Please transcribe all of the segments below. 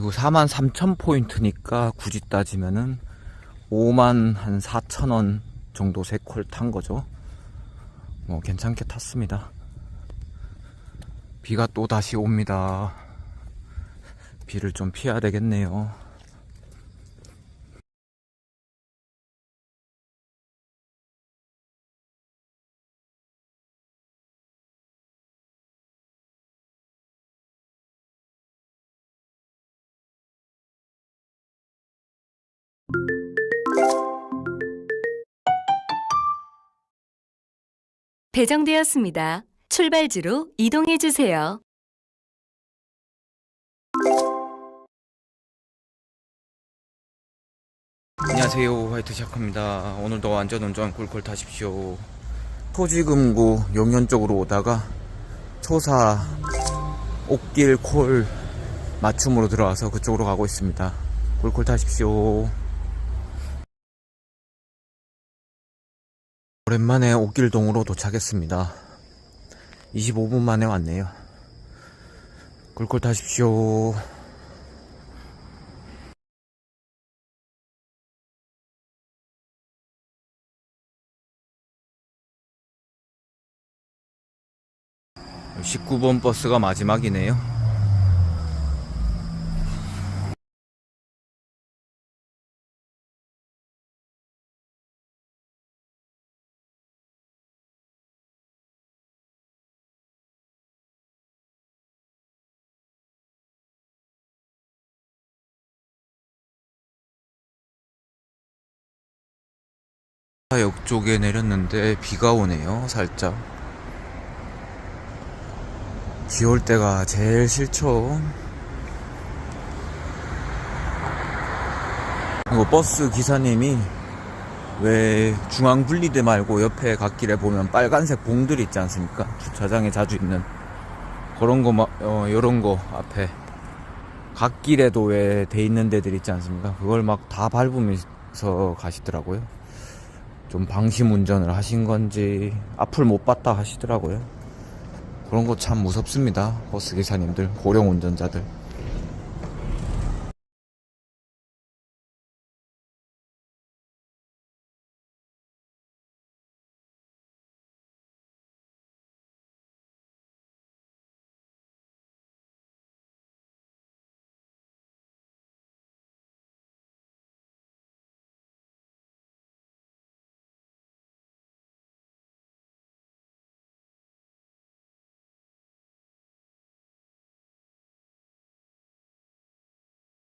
그리고 43,000포인트니까 굳이 따지면은 54,000원 정도 3콜 탄 거죠. 뭐 괜찮게 탔습니다. 비가 또 다시 옵니다. 비를 좀 피해야 되겠네요. 배정되었습니다. 출발지로 이동해 주세요. 안녕하세요, 화이트샤크입니다. 오늘도 안전운전 꿀꿀 타십시오. 토지금고 용현 쪽으로 오다가 초사 옥길 콜 맞춤으로 들어와서 그쪽으로 가고 있습니다. 꿀꿀 타십시오. 오랜만에 옥길동으로 도착했습니다. 25분 만에 왔네요. 꿀꿀 타십시오. 네, 19번 버스가 마지막이네요. 역 쪽에 내렸는데 비가 오네요. 살짝 비 올 때가 제일 싫죠. 그리고 버스 기사님이 왜 중앙 분리대 말고 옆에 갓길에 보면 빨간색 봉들 있지 않습니까? 주차장에 자주 있는 그런 거 요런 거 앞에 갓길에도 왜 돼 있는 데들 있지 않습니까? 그걸 막 다 밟으면서 가시더라고요. 좀 방심 운전을 하신 건지 앞을 못 봤다 하시더라고요. 그런 거 참 무섭습니다. 버스 기사님들, 고령 운전자들.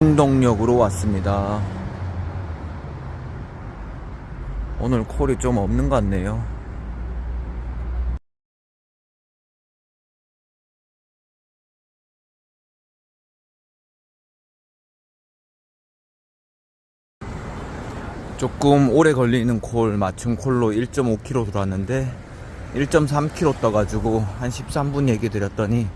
행동역으로 왔습니다. 오늘 콜이 좀 없는 것 같네요. 조금 오래 걸리는 콜, 맞춤 콜로 1.5km 들어왔는데 1.3km 떠가지고 한 13분 얘기 드렸더니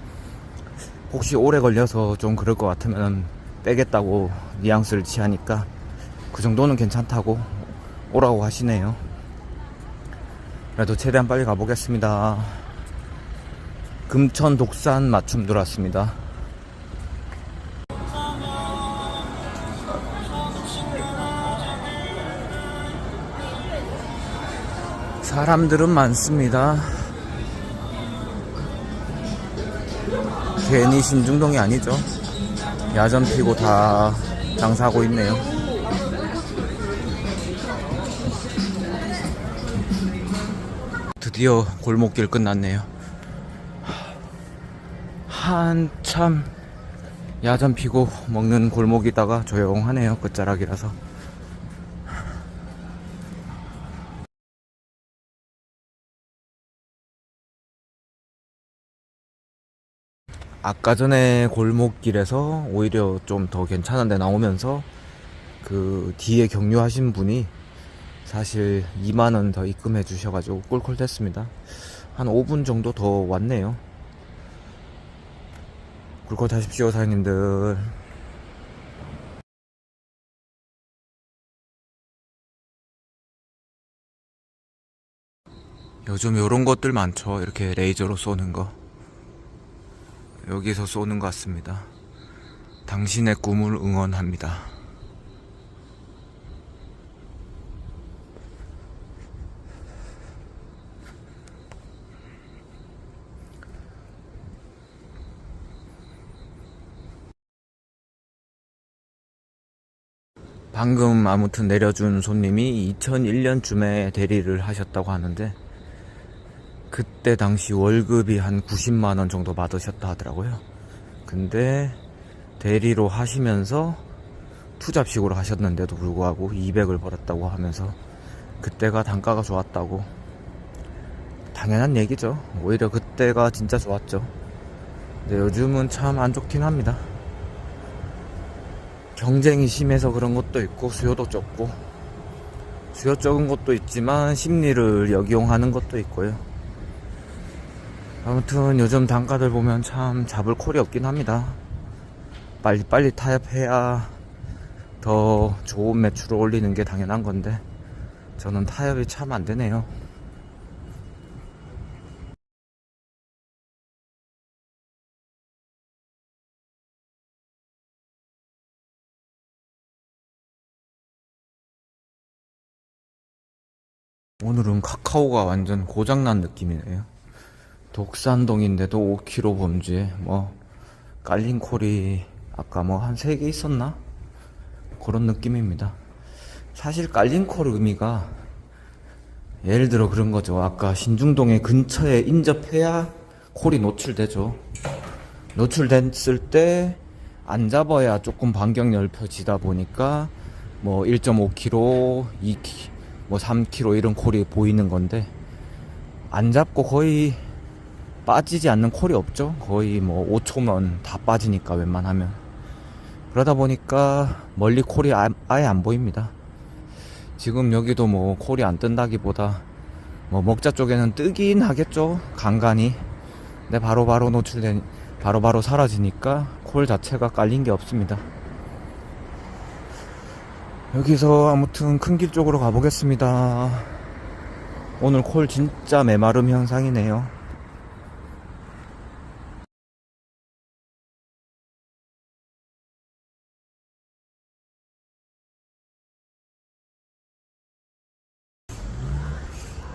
혹시 오래 걸려서 좀 그럴 것 같으면 빼겠다고 뉘앙스를 취하니까 그 정도는 괜찮다고 오라고 하시네요. 그래도 최대한 빨리 가보겠습니다. 금천 독산 맞춤 들어왔습니다. 사람들은 많습니다. 괜히 신중동이 아니죠. 야전 피고 다 장사하고 있네요. 드디어 골목길 끝났네요. 한참 야전 피고 먹는 골목이다가 조용하네요. 끝자락이라서. 아까 전에 골목길에서 오히려 좀 더 괜찮은 데 나오면서 그 뒤에 경유하신 분이 사실 2만원 더 입금해 주셔가지고 꿀꿀 됐습니다. 한 5분 정도 더 왔네요. 꿀꿀 타십시오, 사장님들. 요즘 요런 것들 많죠. 이렇게 레이저로 쏘는 거. 여기서 쏘는 것 같습니다. 당신의 꿈을 응원합니다. 방금 아무튼 내려준 손님이 2001년쯤에 대리를 하셨다고 하는데, 그때 당시 월급이 한 90만원 정도 받으셨다 하더라고요. 근데 대리로 하시면서 투잡식으로 하셨는데도 불구하고 200을 벌었다고 하면서 그때가 단가가 좋았다고. 당연한 얘기죠. 오히려 그때가 진짜 좋았죠. 근데 요즘은 참 안 좋긴 합니다. 경쟁이 심해서 그런 것도 있고, 수요도 적고, 수요 적은 것도 있지만 심리를 역이용하는 것도 있고요. 아무튼 요즘 단가들 보면 참 잡을 콜이 없긴 합니다. 빨리 타협해야 더 좋은 매출을 올리는 게 당연한 건데, 저는 타협이 참 안 되네요. 오늘은 카카오가 완전 고장난 느낌이네요. 독산동인데도 5km 범주에 뭐 깔린 콜이 아까 뭐 한 3개 있었나? 그런 느낌입니다. 사실 깔린 콜 의미가 예를 들어 그런 거죠. 아까 신중동에 근처에 인접해야 콜이 노출되죠. 노출됐을 때 안 잡아야 조금 반경 넓혀지다 보니까 뭐 1.5km, 2km, 뭐 3km 이런 콜이 보이는 건데, 안 잡고 거의 빠지지 않는 콜이 없죠. 거의 뭐 5초면 다 빠지니까 웬만하면. 그러다 보니까 멀리 콜이 아예 안 보입니다. 지금 여기도 뭐 콜이 안 뜬다기보다 뭐 먹자 쪽에는 뜨긴 하겠죠, 간간히. 근데 바로바로 노출된, 바로바로 사라지니까 콜 자체가 깔린 게 없습니다. 여기서 아무튼 큰 길 쪽으로 가보겠습니다. 오늘 콜 진짜 메마름 현상이네요.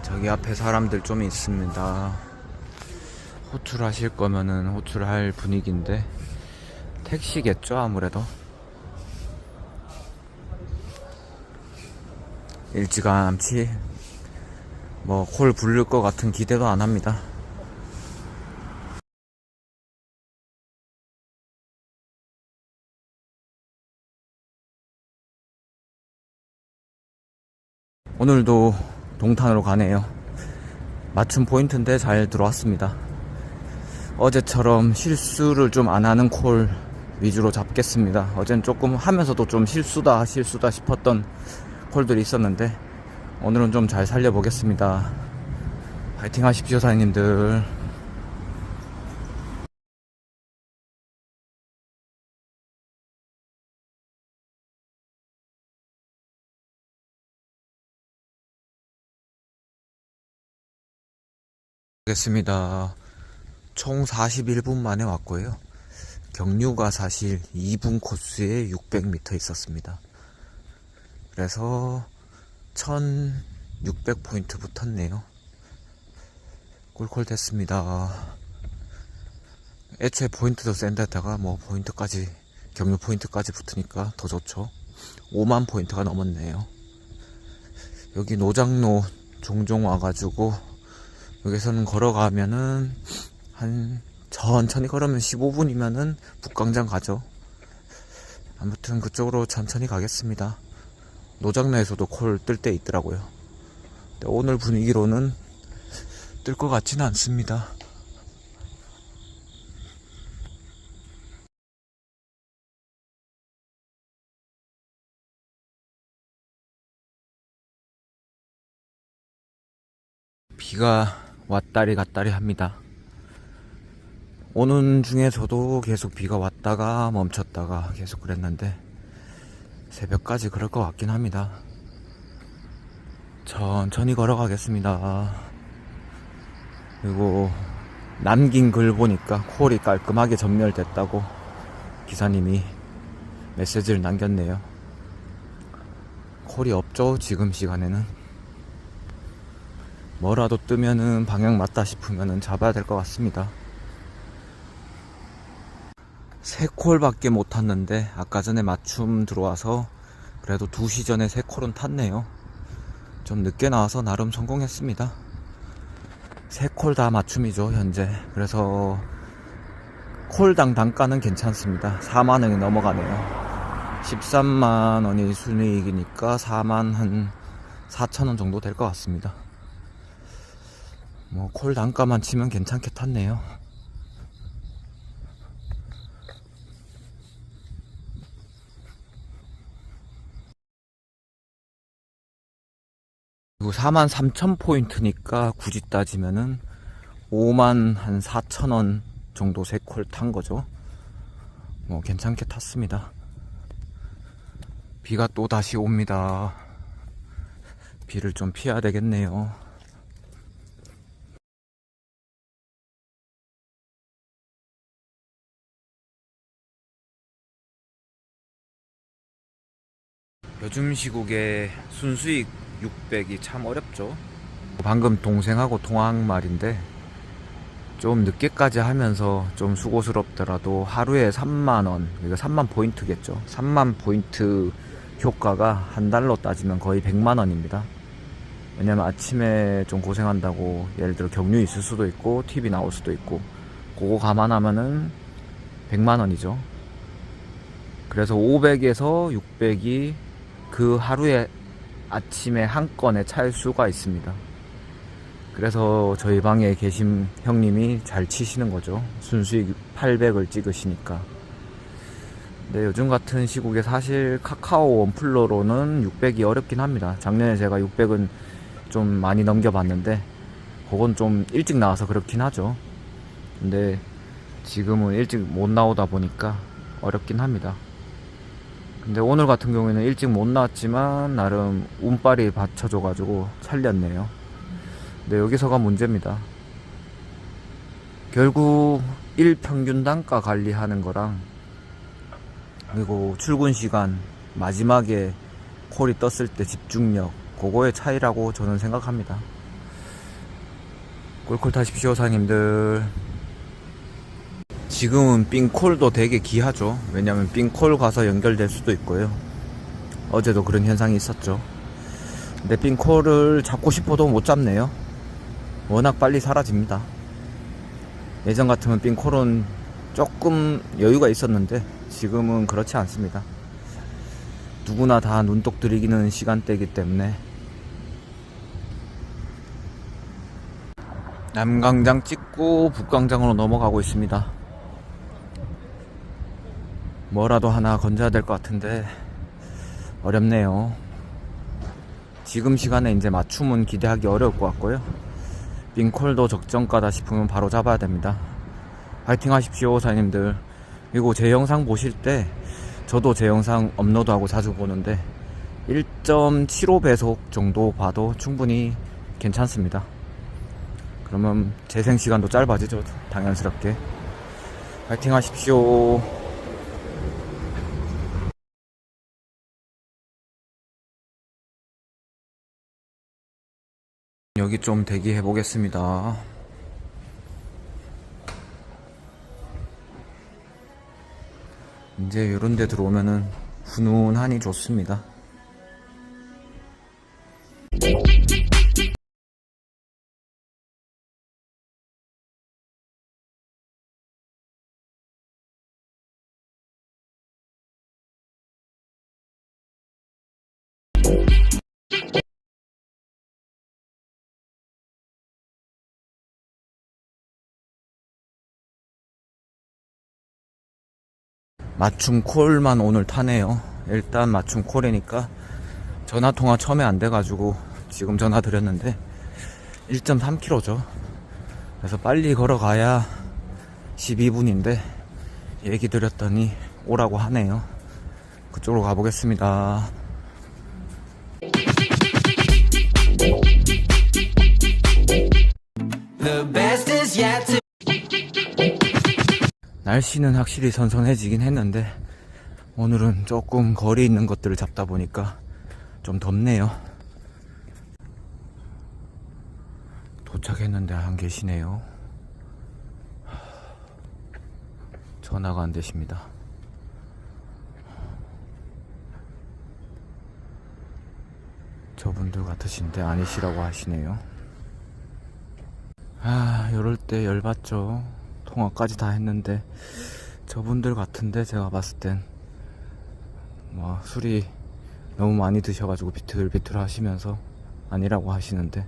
저기 앞에 사람들 좀 있습니다. 호출하실 거면은 호출할 분위기인데, 택시겠죠 아무래도. 일찌감치 뭐 콜 부를 것 같은 기대도 안 합니다. 오늘도 동탄으로 가네요. 맞춤 포인트인데 잘 들어왔습니다. 어제처럼 실수를 좀 안 하는 콜 위주로 잡겠습니다. 어젠 조금 하면서도 좀 실수다 싶었던 콜들이 있었는데, 오늘은 좀 잘 살려보겠습니다. 파이팅 하십시오 사장님들. 보겠습니다. 총 41분 만에 왔고요. 경유가 사실 2분 코스에 600m 있었습니다. 그래서 1600포인트 붙었네요. 꿀콜 됐습니다. 애초에 포인트도 센 데다가 뭐 포인트까지, 경유 포인트까지 붙으니까 더 좋죠. 5만 포인트가 넘었네요. 여기 노장로 종종 와가지고 여기서는 걸어가면은 한, 천천히 걸으면 15분이면은 북광장 가죠. 아무튼 그쪽으로 천천히 가겠습니다. 노장로에서도 콜 뜰 때 있더라고요. 근데 오늘 분위기로는 뜰 것 같지는 않습니다. 비가 왔다리 갔다리 합니다. 오는 중에서도 계속 비가 왔다가 멈췄다가 계속 그랬는데, 새벽까지 그럴 것 같긴 합니다. 천천히 걸어가겠습니다. 그리고 남긴 글 보니까 콜이 깔끔하게 전멸됐다고 기사님이 메시지를 남겼네요. 콜이 없죠, 지금 시간에는. 뭐라도 뜨면은 방향 맞다 싶으면은 잡아야 될 것 같습니다. 3콜밖에 못 탔는데 아까 전에 맞춤 들어와서 그래도 2시 전에 3콜은 탔네요. 좀 늦게 나와서 나름 성공했습니다. 3콜 다 맞춤이죠, 현재. 그래서 콜당 단가는 괜찮습니다. 4만원이 넘어가네요. 13만원이 순이익이니까 4만 한 4천원 정도 될 것 같습니다. 뭐 콜 단가만 치면 괜찮게 탔네요. 그리고 4만 3천 포인트니까 굳이 따지면은 5만 한 4천원 정도 3콜 탄 거죠. 뭐 괜찮게 탔습니다. 비가 또 다시 옵니다. 비를 좀 피해야 되겠네요. 요즘 시국에 순수익 600이 참 어렵죠. 방금 동생하고 통화한 말인데 좀 늦게까지 하면서 좀 수고스럽더라도 하루에 3만원, 그러니까 3만 포인트겠죠. 3만 포인트 효과가 한 달로 따지면 거의 100만원입니다. 왜냐면 아침에 좀 고생한다고 예를 들어 경유 있을 수도 있고 TV 나올 수도 있고 그거 감안하면은 100만원이죠. 그래서 500에서 600이 그 하루에 아침에 한 건에 찰 수가 있습니다. 그래서 저희 방에 계신 형님이 잘 치시는 거죠. 순수익 800을 찍으시니까. 근데 요즘 같은 시국에 사실 카카오 원플러로는 600이 어렵긴 합니다. 작년에 제가 600은 좀 많이 넘겨봤는데 그건 좀 일찍 나와서 그렇긴 하죠. 근데 지금은 일찍 못 나오다 보니까 어렵긴 합니다. 근데 오늘 같은 경우에는 일찍 못 나왔지만 나름 운빨이 받쳐줘가지고 살렸네요. 근데 여기서가 문제입니다. 결국 일평균 단가 관리하는 거랑 그리고 출근 시간 마지막에 콜이 떴을 때 집중력 그거의 차이라고 저는 생각합니다. 꿀꿀 타십시오 사장님들. 지금은 삥콜도 되게 귀하죠. 왜냐면 삥콜 가서 연결될 수도 있고요. 어제도 그런 현상이 있었죠. 근데 삥콜을 잡고 싶어도 못 잡네요. 워낙 빨리 사라집니다. 예전 같으면 삥콜은 조금 여유가 있었는데 지금은 그렇지 않습니다. 누구나 다 눈독 들이기는 시간대이기 때문에. 남광장 찍고 북광장으로 넘어가고 있습니다. 뭐라도 하나 건져야 될 것 같은데 어렵네요. 지금 시간에 이제 맞춤은 기대하기 어려울 것 같고요. 빙콜도 적정가다 싶으면 바로 잡아야 됩니다. 파이팅 하십시오 사장님들. 그리고 제 영상 보실 때 저도 제 영상 업로드하고 자주 보는데 1.75배속 정도 봐도 충분히 괜찮습니다. 그러면 재생시간도 짧아지죠, 당연스럽게. 파이팅 하십시오. 여기 좀 대기해 보겠습니다. 이제 이런 데 들어오면은 훈훈하니 좋습니다. 맞춤 콜만 오늘 타네요. 일단 맞춤 콜이니까 전화통화 처음에 안 돼가지고 지금 전화 드렸는데 1.3km죠. 그래서 빨리 걸어가야 12분인데 얘기 드렸더니 오라고 하네요. 그쪽으로 가보겠습니다. 날씨는 확실히 선선해지긴 했는데 오늘은 조금 거리 있는 것들을 잡다 보니까 좀 덥네요. 도착했는데 안 계시네요. 전화가 안 되십니다. 저분들 같으신데 아니시라고 하시네요. 이럴 때 열받죠. 통화까지 다 했는데 저분들 같은데 제가 봤을 땐 뭐 술이 너무 많이 드셔가지고 비틀비틀 하시면서 아니라고 하시는데,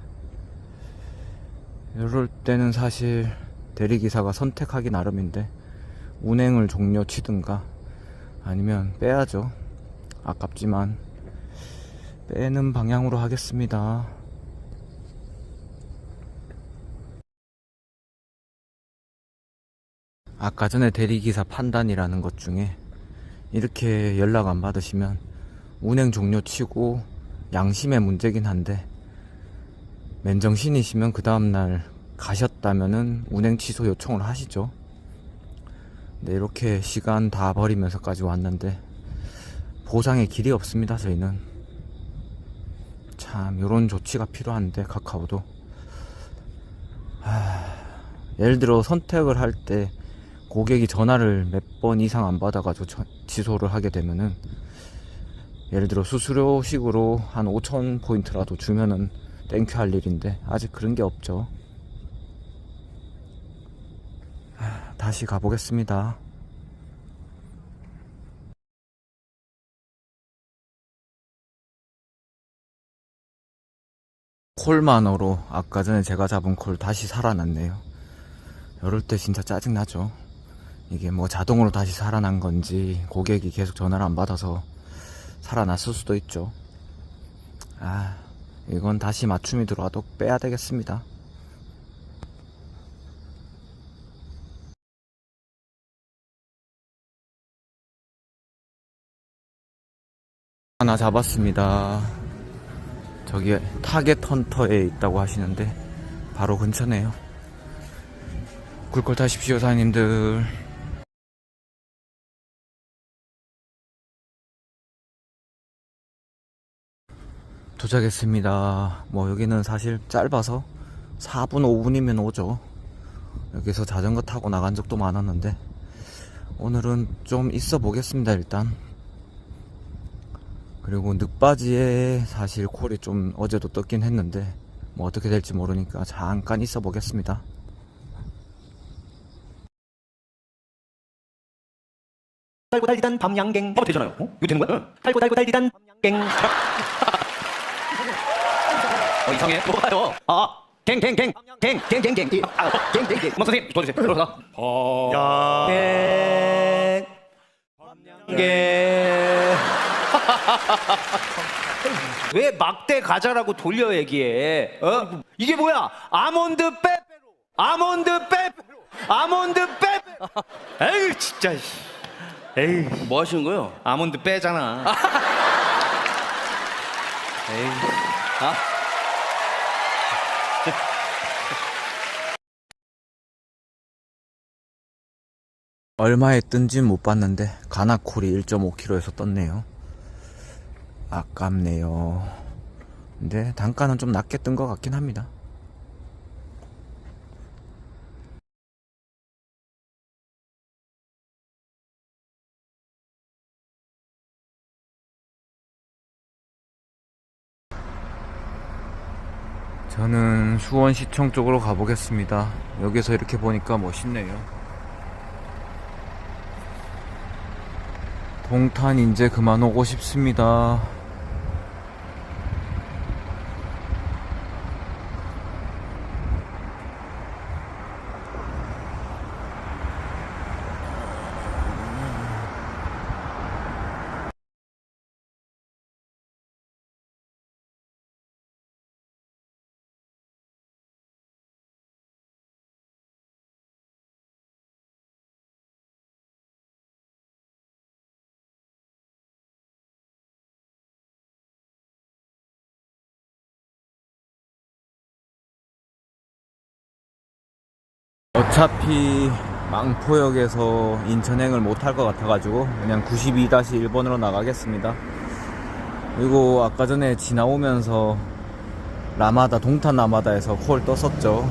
이럴 때는 사실 대리기사가 선택하기 나름인데 운행을 종료치든가 아니면 빼야죠. 아깝지만 빼는 방향으로 하겠습니다. 아까 전에 대리기사 판단이라는 것 중에 이렇게 연락 안 받으시면 운행 종료치고 양심의 문제긴 한데, 맨정신이시면 그 다음날 가셨다면은 운행 취소 요청을 하시죠. 근데 이렇게 시간 다 버리면서까지 왔는데 보상의 길이 없습니다. 저희는 참 요런 조치가 필요한데, 카카오도 예를 들어 선택을 할 때 고객이 전화를 몇 번 이상 안 받아가지고 취소를 하게 되면은, 예를 들어 수수료식으로 한 5,000포인트라도 주면은 땡큐 할 일인데 아직 그런 게 없죠. 다시 가보겠습니다. 콜만으로 아까 전에 제가 잡은 콜 다시 살아났네요. 이럴 때 진짜 짜증나죠. 이게 뭐 자동으로 다시 살아난 건지 고객이 계속 전화를 안 받아서 살아났을 수도 있죠. 이건 다시 맞춤이 들어와도 빼야 되겠습니다. 하나 잡았습니다. 저기 타겟 헌터에 있다고 하시는데 바로 근처네요. 굴걸 타십시오, 사장님들. 도착했습니다. 뭐 여기는 사실 짧아서 4분 5분이면 오죠. 여기서 자전거 타고 나간 적도 많았는데 오늘은 좀 있어 보겠습니다. 일단, 그리고 늑바지에 사실 콜이 좀 어제도 떴긴 했는데 뭐 어떻게 될지 모르니까 잠깐 있어 보겠습니다. 달고 달디단 밤양갱 되잖아요. 이거 되는 거야? 달고 달고 달디단 밤양갱. 이상해. 뭐가요? 갱갱갱 갱갱갱갱 갱갱갱. 음악 선생님 도와주세요. 그러다. 밤양갱. 왜 막대 가자라고 돌려 얘기해? 이게 뭐야? 아몬드 빼빼로. 에이 진짜. 에이, 뭐 하시는 거예요? 아몬드 빼잖아. 에이. 얼마에 뜬진 못 봤는데 가나콜이 1.5kg에서 떴네요. 아깝네요. 근데 단가는 좀 낮게 뜬 것 같긴 합니다. 저는 수원시청 쪽으로 가보겠습니다. 여기서 이렇게 보니까 멋있네요. 동탄 이제 그만 오고 싶습니다. 어차피 망포역에서 인천행을 못할 것 같아가지고 그냥 92-1번으로 나가겠습니다. 그리고 아까 전에 지나오면서 라마다, 동탄 라마다에서 콜 떴었죠.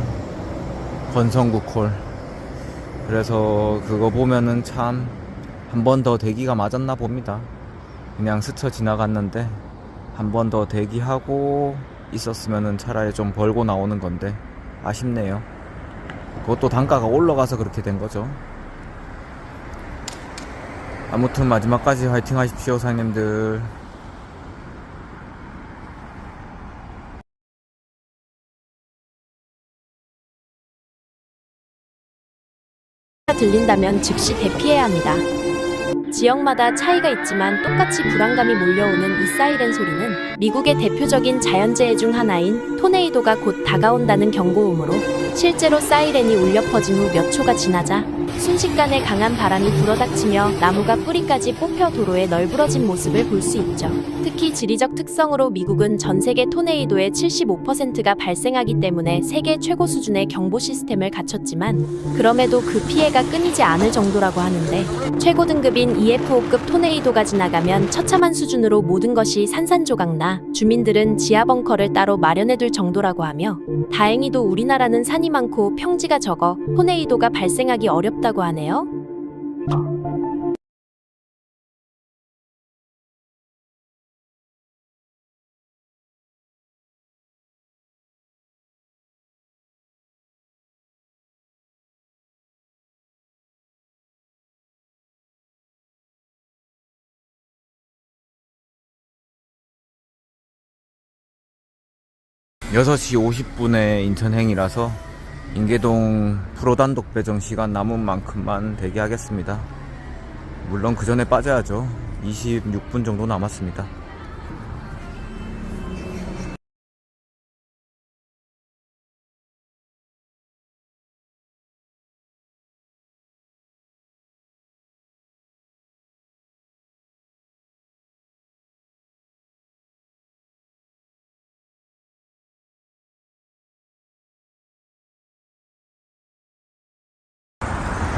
건성구 콜. 그래서 그거 보면은 참 한 번 더 대기가 맞았나 봅니다. 그냥 스쳐 지나갔는데 한 번 더 대기하고 있었으면은 차라리 좀 벌고 나오는 건데 아쉽네요. 그것도 단가가 올라가서 그렇게 된 거죠. 아무튼 마지막까지 화이팅 하십시오, 사장님들. 들린다면 즉시 대피해야 합니다. 지역마다 차이가 있지만 똑같이 불안감이 몰려오는 이 사이렌 소리는 미국의 대표적인 자연재해 중 하나인 토네이도가 곧 다가온다는 경고음으로 실제로 사이렌이 울려 퍼진 후 몇 초가 지나자 순식간에 강한 바람이 불어닥치며 나무가 뿌리까지 뽑혀 도로에 널브러진 모습을 볼 수 있죠. 특히 지리적 특성으로 미국은 전 세계 토네이도의 75%가 발생하기 때문에 세계 최고 수준의 경보 시스템을 갖췄지만 그럼에도 그 피해가 끊이지 않을 정도라고 하는데 최고 등급인 EF5급 토네이도가 지나가면 처참한 수준으로 모든 것이 산산조각나 주민들은 지하 벙커를 따로 마련해둘 정도라고 하며 다행히도 우리나라는 산이 많고 평지가 적어 토네이도가 발생하기 어렵다고 하네요. 여섯 시 50분에 인천행이라서 인계동 프로단독 배정 시간 남은 만큼만 대기하겠습니다. 물론 그 전에 빠져야죠. 26분 정도 남았습니다.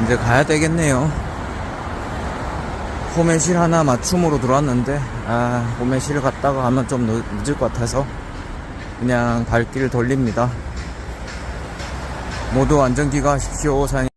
이제 가야 되겠네요. 호매실 하나 맞춤으로 들어왔는데 호매실 갔다가 가면 좀 늦을 것 같아서 그냥 발길 돌립니다. 모두 안전 귀가하십시오. 사장님.